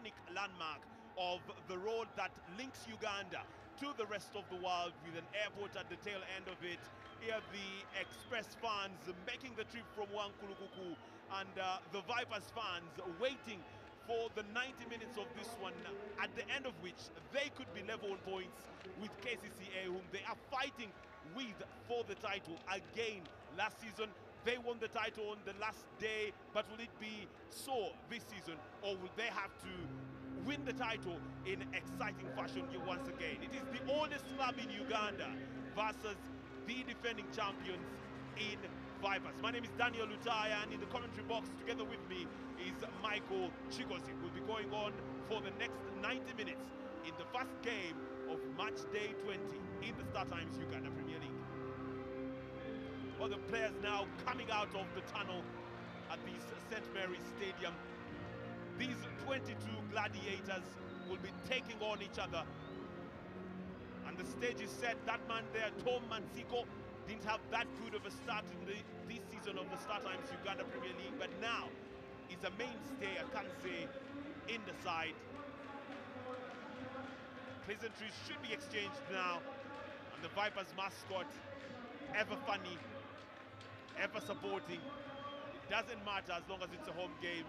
iconic landmark of the road that links Uganda to the rest of the world, with an airport at the tail end of it. Here the Express fans making the trip from Wankulukuku, and the Vipers fans waiting for the 90 minutes of this one, at the end of which they could be level on points with KCCA, whom they are fighting with for the title again. Last season they won the title on the last day, but will it be so this season, or will they have to win the title in exciting fashion once again? It is the oldest club in Uganda versus the defending champions in Vipers. My name is Daniel Lutaya, and in the commentary box together with me is Michael Chigozi. We'll be going on for the next 90 minutes in the first game of match day 20 in the StarTimes Uganda Premier League. Well, the players now coming out of the tunnel at the St. Mary's Stadium. These 22 gladiators will be taking on each other, and the stage is set. That man there, Tom Mansiko, didn't have that good of a start in this season of the StarTimes Uganda Premier League, but now is a mainstay, I can say, in the side. Pleasantries should be exchanged now, and the Vipers mascot, ever funny, ever supporting. It doesn't matter as long as it's a home game.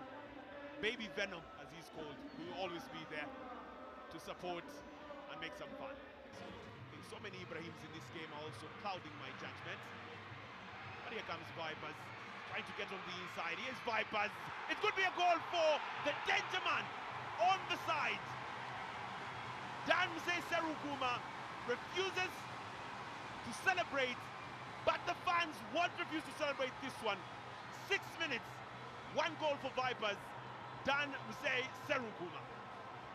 Baby Venom, as he's called, will always be there to support and make some fun. So many Ibrahims in this game are also clouding my judgment. But here comes Vipers, trying to get on the inside. Here's Vipers. It could be a goal for the danger man on the side. Sserunkuuma refuses to celebrate, but the fans won't refuse to celebrate this one. 6 minutes, 1 goal for Vipers. Sserunkuuma.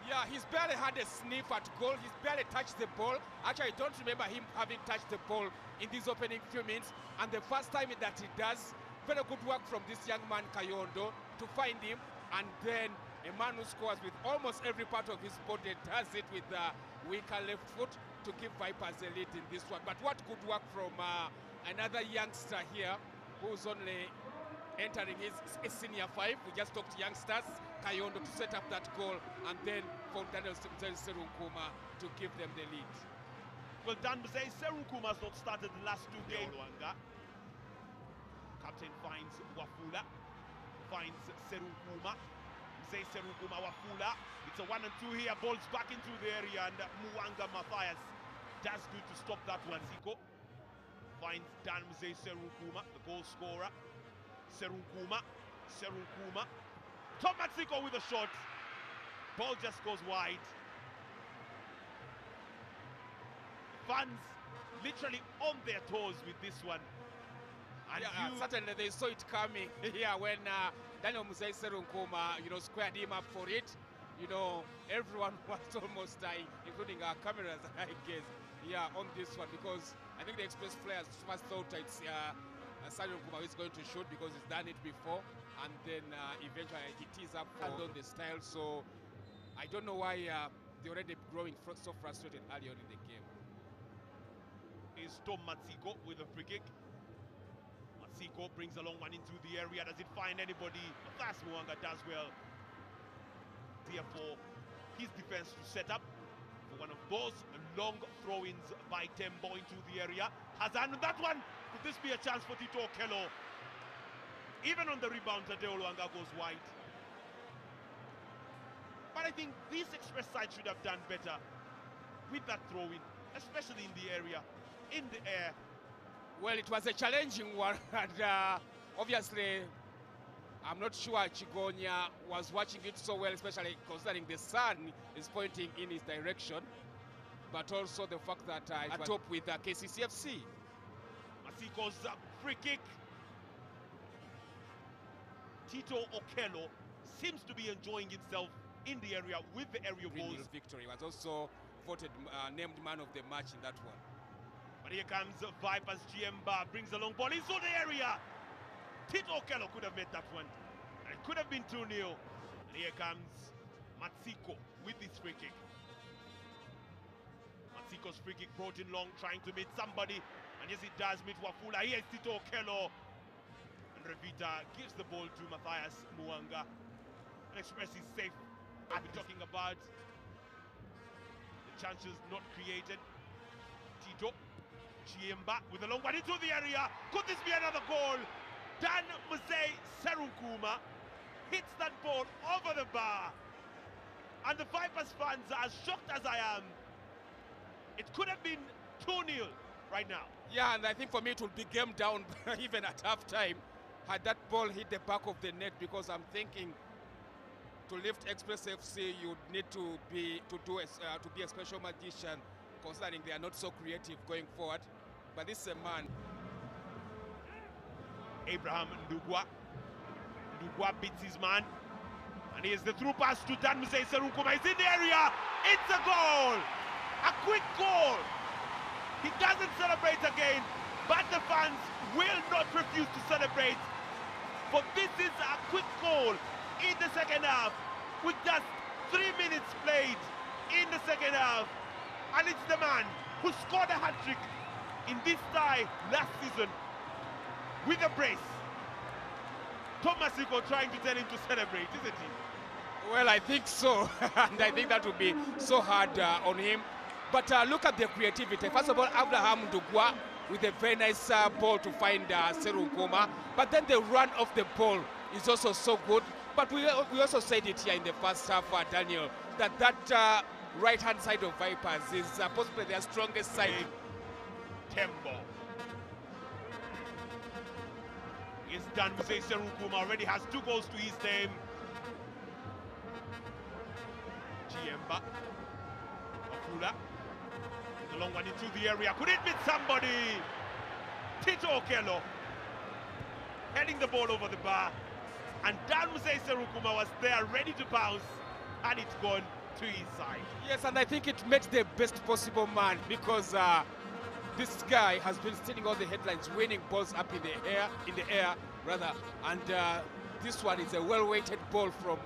Yeah, he's barely had a sniff at goal. He's barely touched the ball. Actually, I don't remember him having touched the ball in these opening few minutes. And the first time that he does, very good work from this young man, Kayondo, to find him. And then a man who scores with almost every part of his body does it with the weaker left foot to give Vipers a lead in this one. But what good work from another youngster here who's only entering his senior 5. We just talked youngsters, Kayondo to set up that goal, and then for Daniel Sserunkuuma to give them the lead. Well, Sserunkuuma has not started the last 2 games. Captain finds Wafula, finds Sserunkuuma. Sserunkuuma, Wafula. It's a 1 and 2 here. Balls back into the area, and Muwanga Matthias does good to stop that one. Siko finds Sserunkuuma, the goal scorer. Sserunkuuma. Tom Matsiko with a shot. Ball just goes wide. Fans literally on their toes with this one. And yeah, certainly they saw it coming here when Daniel Sserunkuuma, squared him up for it. Everyone was almost including our cameras, I guess, on this one, because I think the Express players first thought it's Sserunkuuma is going to shoot because he's done it before, and then eventually he tees up on the style. So I don't know why they're already growing so frustrated early on in the game. Is Tom Matsiko with a free kick. Matsiko brings a long one into the area. Does it find anybody? Matthias Muwanga does well. Therefore, his defense to set up for one of those long throw-ins by Tembo into the area. Hazan, that one, could this be a chance for Tito Okello? Even on the rebound, Tadeo Luanga goes wide. But I think this Express side should have done better with that throw-in, especially in the area, in the air. Well, it was a challenging one, and obviously I'm not sure Chigonya was watching it so well, especially considering the sun is pointing in his direction, but also the fact that it was top with KCCFC. Masiko's free kick. Tito Okello seems to be enjoying himself in the area with the aerial balls. Victory was also voted named man of the match in that one. But here comes Vipers. Chiemba brings a long ball into the area. Tito Okello could have made that one, and it could have been 2-0. And here comes Matsiko with this free kick. Matsiko's free kick brought in long, trying to meet somebody, and yes, it does meet Wafula. Here's Tito Okello, and Revita gives the ball to Matthias Muwanga. And Express is safe I'll be talking about the chances not created. Tito Chiemba with a long one into the area. Could this be another goal? Dan Sserunkuuma hits that ball over the bar. And the Vipers fans are as shocked as I am. It could have been 2-0 right now. Yeah, and I think for me it will be game down even at halftime had that ball hit the back of the net, because I'm thinking to lift Express FC you need to be a special magician, considering they are not so creative going forward. But this is a man. Abraham Ndugwa. Ndugwa beats his man. And here's the through pass to Dan Sserunkuuma. He's in the area. It's a goal. A quick goal. He doesn't celebrate again, but the fans will not refuse to celebrate. For this is a quick goal in the second half, with just 3 minutes played in the second half. And it's the man who scored a hat-trick in this tie last season with a brace. Tomasiko trying to tell him to celebrate, isn't he? Well, I think so. And I think that would be so hard on him. But look at the creativity. First of all, Abraham Ndugwa with a very nice ball to find Sserunkuuma. But then the run of the ball is also so good. But we also said it here in the first half, Daniel, that right-hand side of Vipers is possibly their strongest side. Tempo. It's done. Sserunkuuma already has 2 goals to his name. Chiemba. Akula. The long one into the area. Could it meet somebody? Tito Okello heading the ball over the bar. And Dan Sserunkuuma was there ready to bounce. And it's gone to his side. Yes, and I think it met the best possible man, because this guy has been stealing all the headlines, winning balls up in the air, and this one is a well-weighted ball from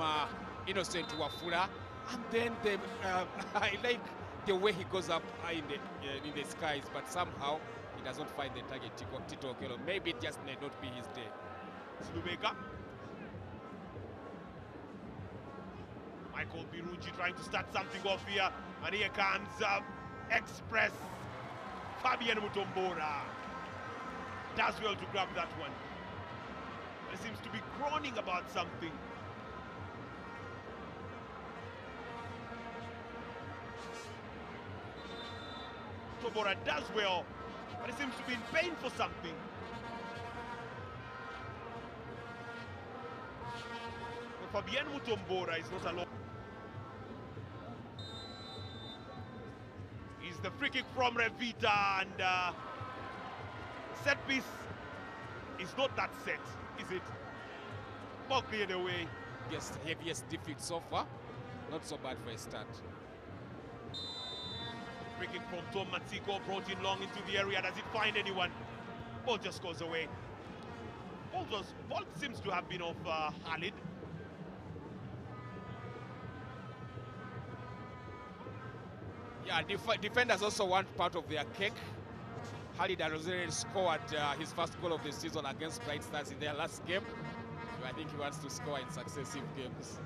Innocent Wafula, and then I like the way he goes up in the skies, but somehow he does not find the target. Tito Okello. Maybe it just may not be his day. Slubeka. Michael Birungi trying to start something off here, and here comes Express. Fabian Mutombora does well to grab that one. But he seems to be groaning about something. Mutombora does well, but he seems to be in pain for something. But Fabian Mutombora is not alone. The free kick from Revita, and set piece is not that set, is it? Ball cleared away. Yes, heaviest defeat so far. Not so bad for a start. Free kick from Tom Matsiko, brought in long into the area. Does it find anyone? Ball just goes away. Ball seems to have been off Khalid. Yeah, defenders also want part of their cake. Khalid has already scored his first goal of the season against Bright Stars in their last game. So I think he wants to score in successive games.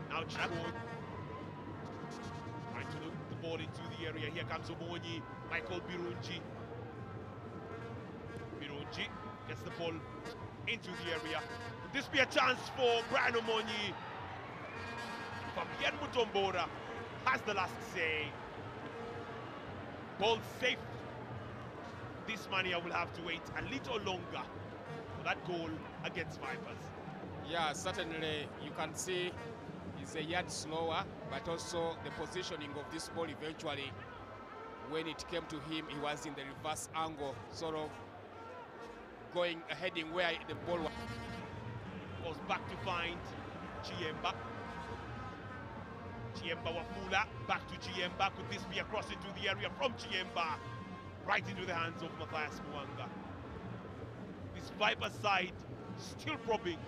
Now Chabo trying to look the ball into the area. Here comes Omonyi. Michael Birungi. Birungi gets the ball into the area. Could this be a chance for Brian Omonyi? Fabian Mutombora has the last say. Ball safe. This Mania will have to wait a little longer for that goal against Vipers. Yeah, certainly you can see he's a yard slower, but also the positioning of this ball eventually, when it came to him, he was in the reverse angle, sort of heading where the ball was back to find Chiemba. Chiemba Wafula, back to Chiemba. Could this be a cross into the area from Chiemba? Right into the hands of Matthias Mwanga. This Viper side still probing.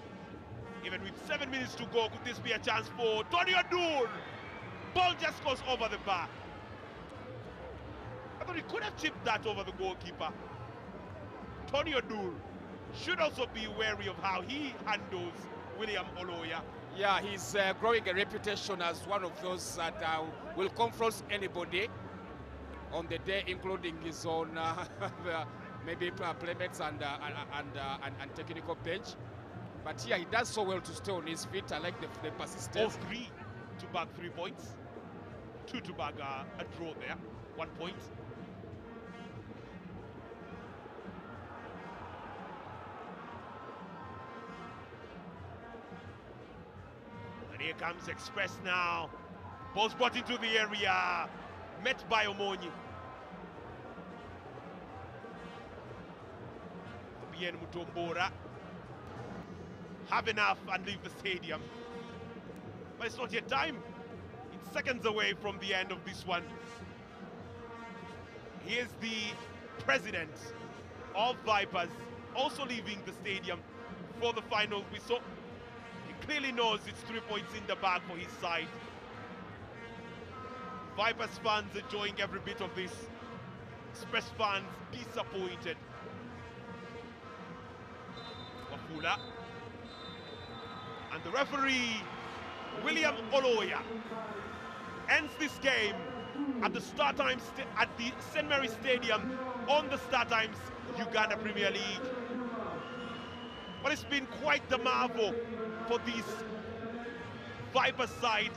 Even with 7 minutes to go, could this be a chance for Tony Odur? Ball just goes over the bar. I thought he could have chipped that over the goalkeeper. Tony Odur should also be wary of how he handles William Oloya. Yeah, he's growing a reputation as one of those that will confront anybody on the day, including his own maybe playmates and technical bench. But yeah, he does so well to stay on his feet. I like the persistence. All three to bag 3 points. 2 to bag a draw there. 1 point. And here comes Express now. Ball's brought into the area. Met by Omonyi. Bien Mutombora. Have enough and leave the stadium. But it's not yet time. It's seconds away from the end of this one. Here's the president of Vipers also leaving the stadium for the final whistle. He clearly knows it's 3 points in the bag for his side. Vipers fans enjoying every bit of this. Express fans disappointed. Wafula. And the referee, William Oloya, ends this game at the at the St. Mary's Stadium on the Star Times Uganda Premier League. But it's been quite the marvel for this Vipers side,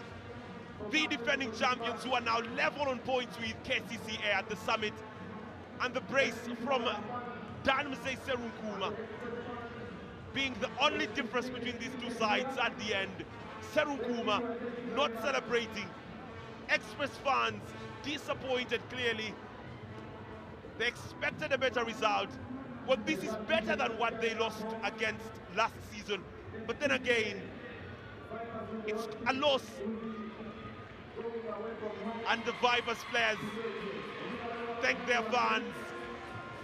the defending champions who are now level on points with KCCA at the summit, and the brace from Sserunkuuma being the only difference between these two sides at the end. Sserunkuuma not celebrating. Express fans disappointed clearly. They expected a better result. Well, this is better than what they lost against last season. But then again, it's a loss. And the Vipers players thank their fans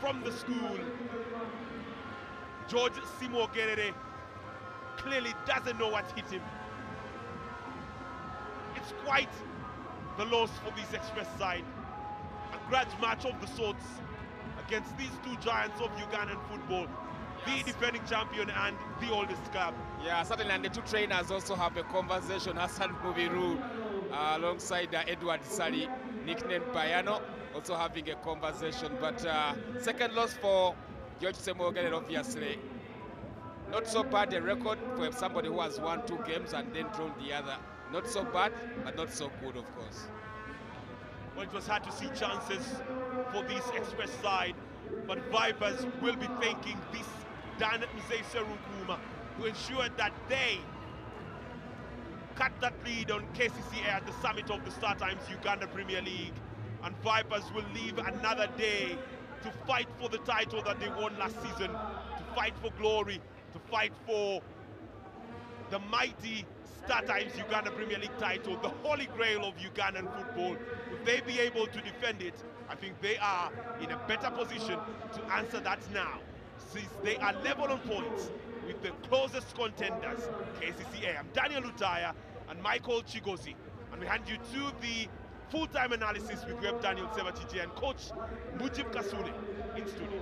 from the school. George Simo Gerere clearly doesn't know what hit him. It's quite the loss for this Express side. A grudge match of the sorts against these two giants of Ugandan football. Yes. The defending champion and the oldest club. Yeah, certainly, and the two trainers also have a conversation. Hassan Mubiru alongside Edward Sali, nicknamed Bayano, also having a conversation. But second loss for George Semogen, obviously. Not so bad a record for somebody who has won 2 games and then drawn the other. Not so bad, but not so good, of course. Well, it was hard to see chances for this Express side, but Vipers will be thanking this Dan Sserunkuuma to ensure that they cut that lead on KCCA at the summit of the Star Times Uganda Premier League. And Vipers will leave another day to fight for the title that they won last season, to fight for glory, to fight for the mighty Star Times Uganda Premier League title, the holy grail of Ugandan football. If they be able to defend it, I think they are in a better position to answer that now, since they are level on points with the closest contenders, KCCA. I'm Daniel Lutaya and Michael Chigozi, and we hand you to the full-time analysis with Web Daniel Sebachichi and Coach Mujib Kasule in studio.